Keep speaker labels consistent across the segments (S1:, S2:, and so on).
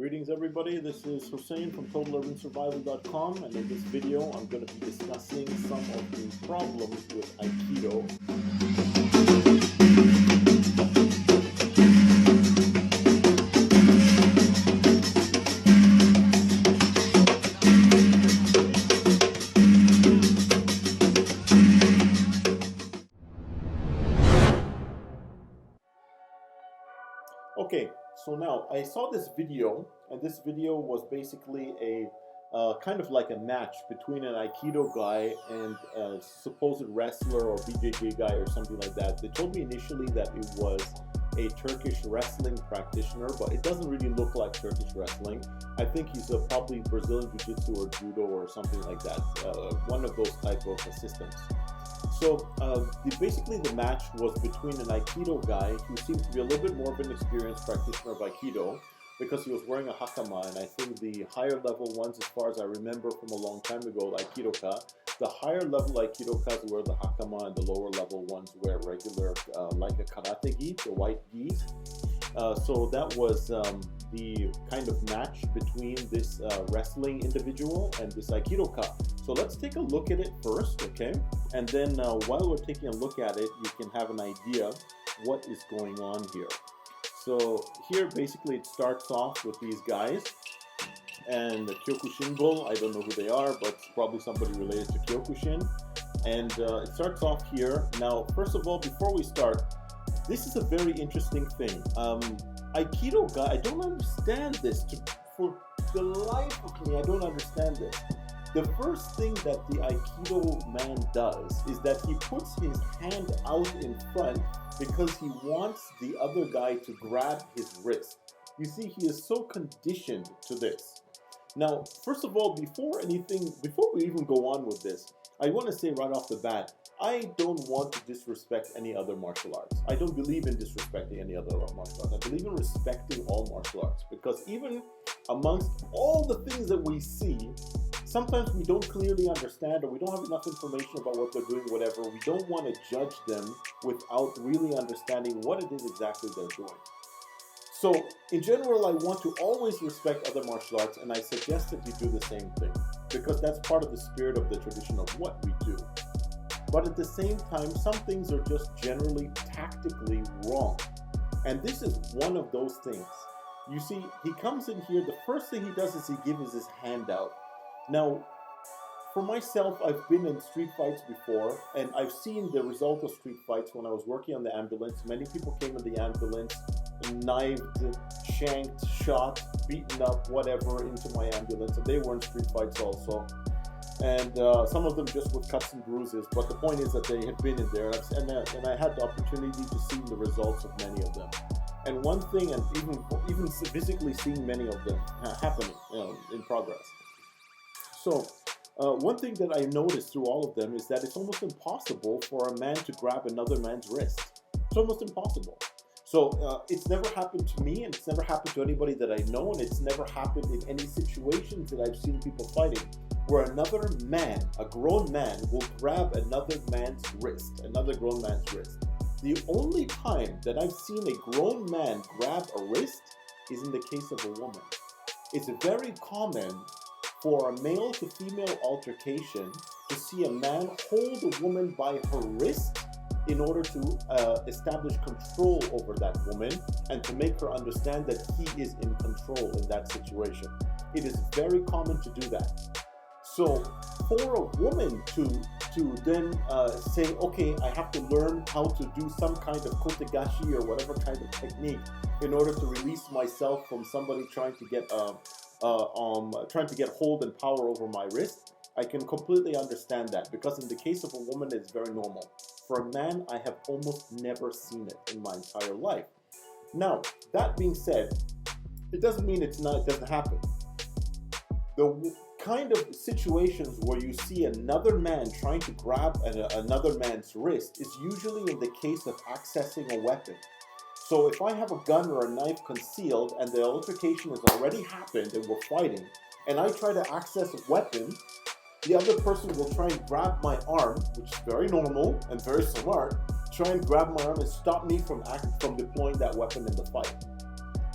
S1: Greetings everybody, this is Hussein from TotalUrbanSurvival.com, and in this video I'm going to be discussing some of the problems with Aikido. Okay, so now I saw this video, and this video was basically a kind of like a match between an Aikido guy and a supposed wrestler or BJJ guy or something like that. They told me initially that it was a Turkish wrestling practitioner, but it doesn't really look like Turkish wrestling. I think he's probably Brazilian Jiu-Jitsu or Judo or something like that, one of those type of systems. So basically the match was between an Aikido guy who seemed to be a little bit more of an experienced practitioner of Aikido because he was wearing a hakama, and I think the higher level ones, as far as I remember from a long time ago, the Aikidoka, the higher level Aikidokas wear the hakama and the lower level ones wear regular, like a karate gi, the white gis. So that was the kind of match between this wrestling individual and this Aikidoka. So let's take a look at it first, okay? And then while we're taking a look at it, you can have an idea what is going on here. So here basically it starts off with these guys and the Kyokushin, I don't know who they are, but it's probably somebody related to Kyokushin. And it starts off here. Now, first of all, before we start, this is a very interesting thing. Aikido guy, I don't understand this. For the life of me, I don't understand this. The first thing that the Aikido man does is that he puts his hand out in front because he wants the other guy to grab his wrist. You see, he is so conditioned to this. Now, first of all, before we even go on with this, I want to say right off the bat, I don't want to disrespect any other martial arts. I don't believe in disrespecting any other martial arts. I believe in respecting all martial arts, because even amongst all the things that we see, sometimes we don't clearly understand, or we don't have enough information about what they're doing, whatever. We don't want to judge them without really understanding what it is exactly they're doing. So, in general, I want to always respect other martial arts, and I suggest that you do the same thing, because that's part of the spirit of the tradition of what we do. But at the same time, some things are just generally tactically wrong. And this is one of those things. You see, he comes in here, the first thing he does is he gives his hand out. Now, for myself, I've been in street fights before, and I've seen the result of street fights when I was working on the ambulance. Many people came in the ambulance, knifed, shanked, shot, beaten up, whatever, into my ambulance, and they were in street fights also. And some of them just with cuts and bruises, but the point is that they had been in there, and I had the opportunity to see the results of many of them. And one thing, and even physically seeing many of them happening in progress. So one thing that I noticed through all of them is that it's almost impossible for a man to grab another man's wrist. It's almost impossible. So it's never happened to me, and it's never happened to anybody that I know, and it's never happened in any situations that I've seen people fighting, where another man, a grown man, will grab another man's wrist, The only time that I've seen a grown man grab a wrist is in the case of a woman. It's very common for a male to female altercation to see a man hold a woman by her wrist in order to establish control over that woman and to make her understand that he is in control in that situation. It is very common to do that. So for a woman to then say, okay, I have to learn how to do some kind of kotegashi or whatever kind of technique in order to release myself from somebody trying to get hold and power over my wrist, I can completely understand that, because in the case of a woman, it's very normal. For a man, I have almost never seen it in my entire life. Now, that being said, it doesn't mean it doesn't happen. The kind of situations where you see another man trying to grab another man's wrist is usually in the case of accessing a weapon. So if I have a gun or a knife concealed and the altercation has already happened and we're fighting, and I try to access a weapon, the other person will try and grab my arm, which is very normal and very smart, try and grab my arm and stop me from deploying that weapon in the fight.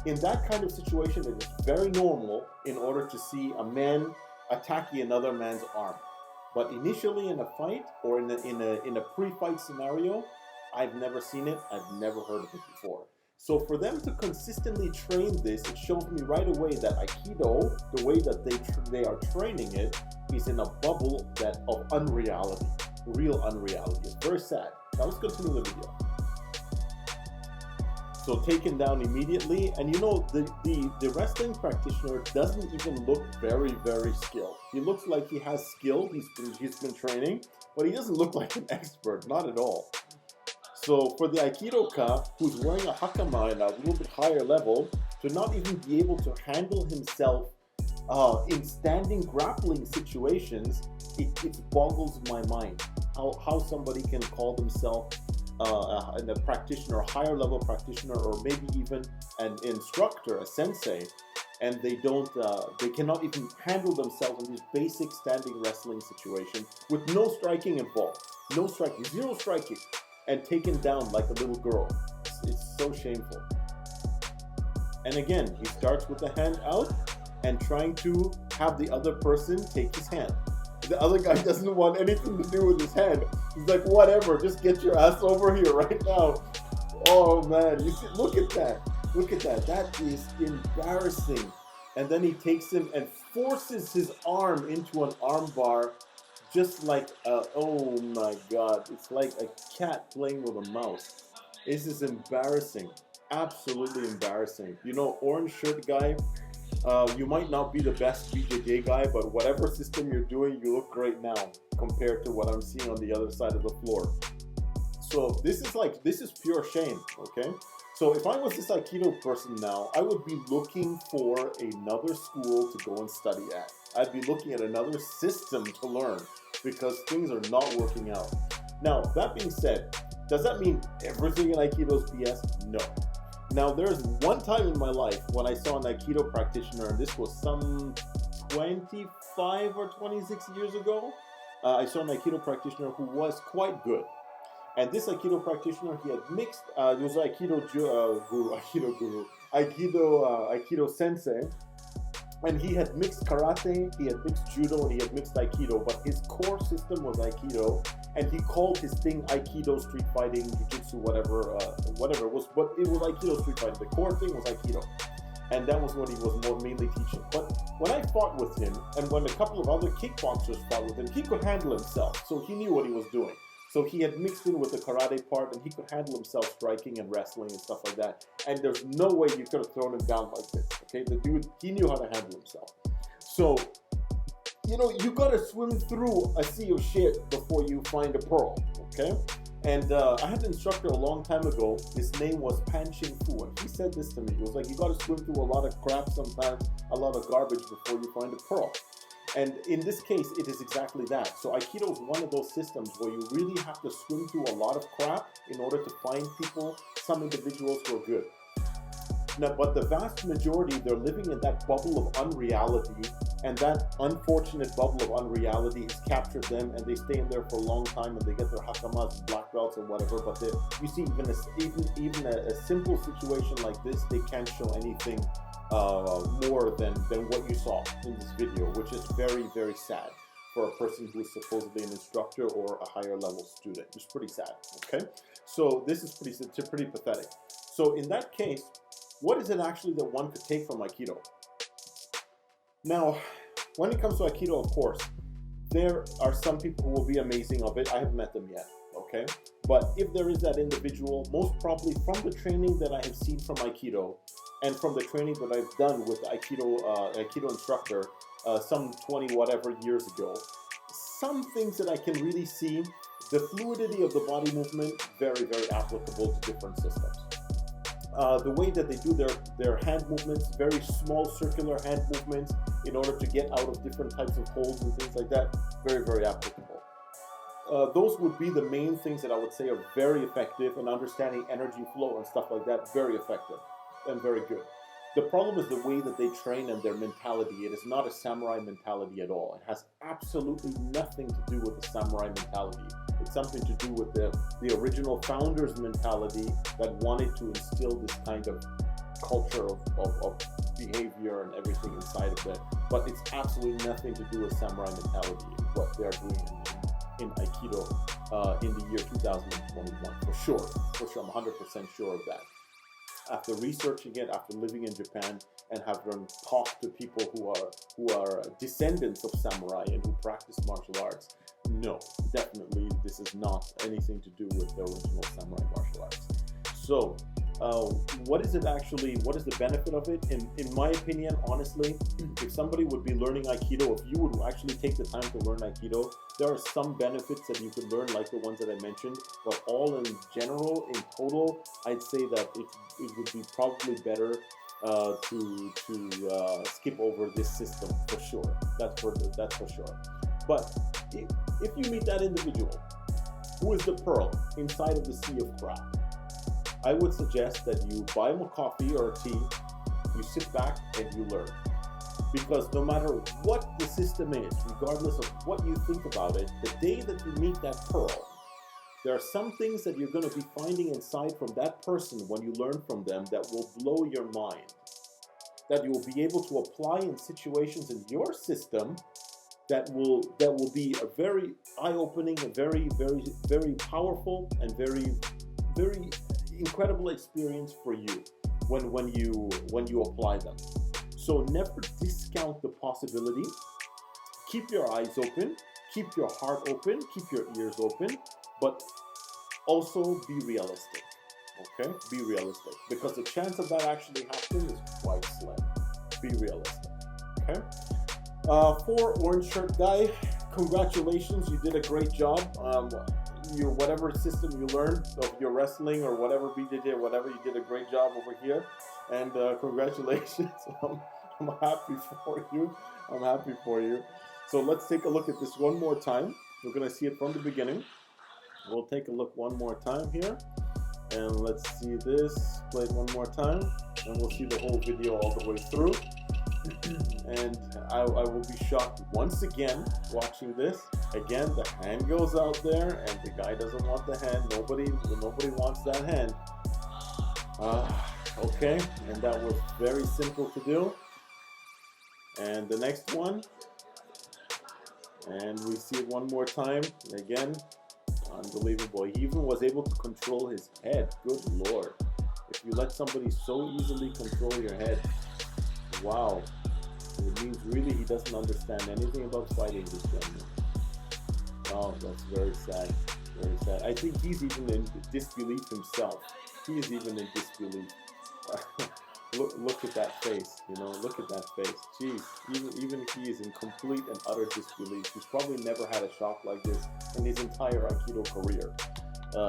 S1: In that kind of situation, it is very normal in order to see a man attacking another man's arm. But initially in a fight or in a pre-fight scenario, I've never seen it. I've never heard of it before. So for them to consistently train this, it shows me right away that Aikido, the way that they are training it, is in a bubble of unreality, real unreality. It's very sad. Now let's continue the video. So taken down immediately, and you know, the wrestling practitioner doesn't even look very, very skilled. He looks like he has skill, he's been training, but he doesn't look like an expert, not at all. So for the Aikido-ka, who's wearing a hakama at a little bit higher level, to not even be able to handle himself in standing grappling situations, it boggles my mind how somebody can call themselves a practitioner, a higher level practitioner, or maybe even an instructor, a sensei, and they cannot even handle themselves in these basic standing wrestling situations with no striking involved, no striking, zero striking, and taken down like a little girl. It's so shameful. And again, he starts with the hand out and trying to have the other person take his hand. The other guy doesn't want anything to do with his hand. He's like, whatever, just get your ass over here right now. Oh man, you see, look at that. Look at that. That is embarrassing. And then he takes him and forces his arm into an arm bar, just like, oh my God, it's like a cat playing with a mouse. This is embarrassing. Absolutely embarrassing. You know, orange shirt guy, you might not be the best BJJ guy, but whatever system you're doing, you look great now compared to what I'm seeing on the other side of the floor. So this is pure shame, okay? So if I was this Aikido person now, I would be looking for another school to go and study at. I'd be looking at another system to learn because things are not working out. Now, that being said, does that mean everything in Aikido is BS? No. Now, there's one time in my life when I saw an Aikido practitioner, and this was some 25 or 26 years ago. I saw an Aikido practitioner who was quite good. And this Aikido practitioner, he had mixed, he was an Aikido sensei. And he had mixed karate, he had mixed judo, and he had mixed Aikido. But his core system was Aikido. And he called his thing Aikido street fighting, jiu-jitsu, whatever it was. But it was Aikido street fighting. The core thing was Aikido. And that was what he was mainly teaching. But when I fought with him, and when a couple of other kickboxers fought with him, he could handle himself. So he knew what he was doing. So he had mixed in with the karate part, and he could handle himself striking and wrestling and stuff like that. And there's no way you could have thrown him down like this, okay? The dude, he knew how to handle himself. So, you know, you gotta swim through a sea of shit before you find a pearl, okay? And I had an instructor a long time ago. His name was Pencak Silat, and he said this to me. He was like, you gotta swim through a lot of crap sometimes, a lot of garbage before you find a pearl. And in this case, it is exactly that. So Aikido is one of those systems where you really have to swim through a lot of crap in order to find people, some individuals who are good. Now, but the vast majority, they're living in that bubble of unreality, and that unfortunate bubble of unreality has captured them, and they stay in there for a long time, and they get their hakamas and black belts and whatever. But you see, even a simple situation like this, they can't show anything more than what you saw in this video, which is very, very sad for a person who is supposedly an instructor or a higher level student. It's pretty sad, okay? So this is pretty pathetic. So in that case, what is it actually that one could take from Aikido? Now, when it comes to Aikido, of course, there are some people who will be amazing of it. I haven't met them yet, okay? But if there is that individual, most probably from the training that I have seen from Aikido, and from the training that I've done with Aikido instructor some 20 whatever years ago, some things that I can really see, the fluidity of the body movement, very, very applicable to different systems. The way that they do their hand movements, very small circular hand movements in order to get out of different types of holds and things like that, very, very applicable. Those would be the main things that I would say are very effective, and understanding energy flow and stuff like that, very effective and very good. The problem is the way that they train and their mentality. It is not a samurai mentality at all. It has absolutely nothing to do with the samurai mentality. It's something to do with the original founders' mentality that wanted to instill this kind of culture of behavior and everything inside of it. But it's absolutely nothing to do with samurai mentality, what they're doing in Aikido in the year 2021, for sure. I'm 100% sure of that. After researching it, after living in Japan, and having talked to people who are descendants of samurai and who practice martial arts, no, definitely this is not anything to do with the original samurai martial arts. So, what is it actually? What is the benefit of it? In my opinion, honestly, if somebody would be learning Aikido, if you would actually take the time to learn Aikido, there are some benefits that you could learn, like the ones that I mentioned. But all in general, in total, I'd say that it would be probably better to skip over this system for sure. That's for sure. But if you meet that individual who is the pearl inside of the sea of crap, I would suggest that you buy him a coffee or a tea, you sit back and you learn. Because no matter what the system is, regardless of what you think about it, the day that you meet that pearl, there are some things that you're going to be finding inside from that person when you learn from them that will blow your mind. That you will be able to apply in situations in your system that will be a very eye-opening, a very, very, very powerful and very, very incredible experience for you when you apply them. So never discount the possibility. Keep your eyes open, keep your heart open, keep your ears open, but also be realistic. Okay? Be realistic, because the chance of that actually happening is quite slim. Be realistic. Okay? For Orange Shirt Guy, congratulations, you did a great job. Whatever system you learned of your wrestling or whatever BJJ, whatever, you did a great job over here. And congratulations. I'm happy for you. I'm happy for you. So let's take a look at this one more time. We're going to see it from the beginning. We'll take a look one more time here. And let's see this. Play it one more time. And we'll see the whole video all the way through. And I will be shocked once again watching this. Again, the hand goes out there and the guy doesn't want the hand. Nobody wants that hand. Okay, and that was very simple to do. And the next one. And we see it one more time. Again, unbelievable. He even was able to control his head. Good Lord. If you let somebody so easily control your head, wow. It means really he doesn't understand anything about fighting, this gentleman. Oh, that's very sad. Very sad. I think he's even in disbelief himself. He is even in disbelief. Look at that face, look at that face. Jeez, even he is in complete and utter disbelief. He's probably never had a shock like this in his entire Aikido career.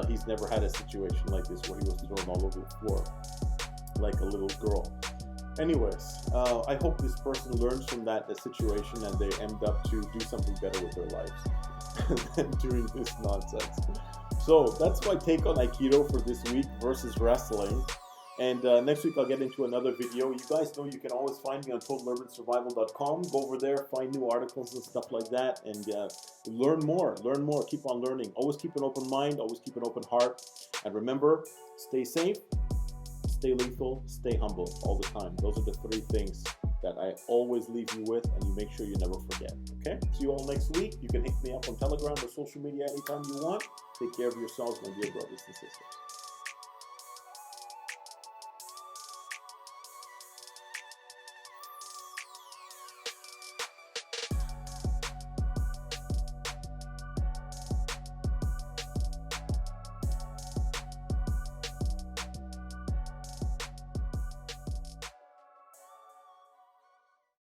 S1: He's never had a situation like this where he was thrown all over the floor like a little girl. Anyways, I hope this person learns from that situation and they end up to do something better with their lives than doing this nonsense. So that's my take on Aikido for this week versus wrestling. And next week I'll get into another video. You guys know you can always find me on totalurbansurvival.com. Go over there, find new articles and stuff like that, and learn more. Keep on learning. Always keep an open mind. Always keep an open heart. And remember, stay safe, stay lethal, stay humble all the time. Those are the three things that I always leave you with, and you make sure you never forget. Okay? See you all next week. You can hit me up on Telegram or social media anytime you want. Take care of yourselves, my dear brothers and sisters.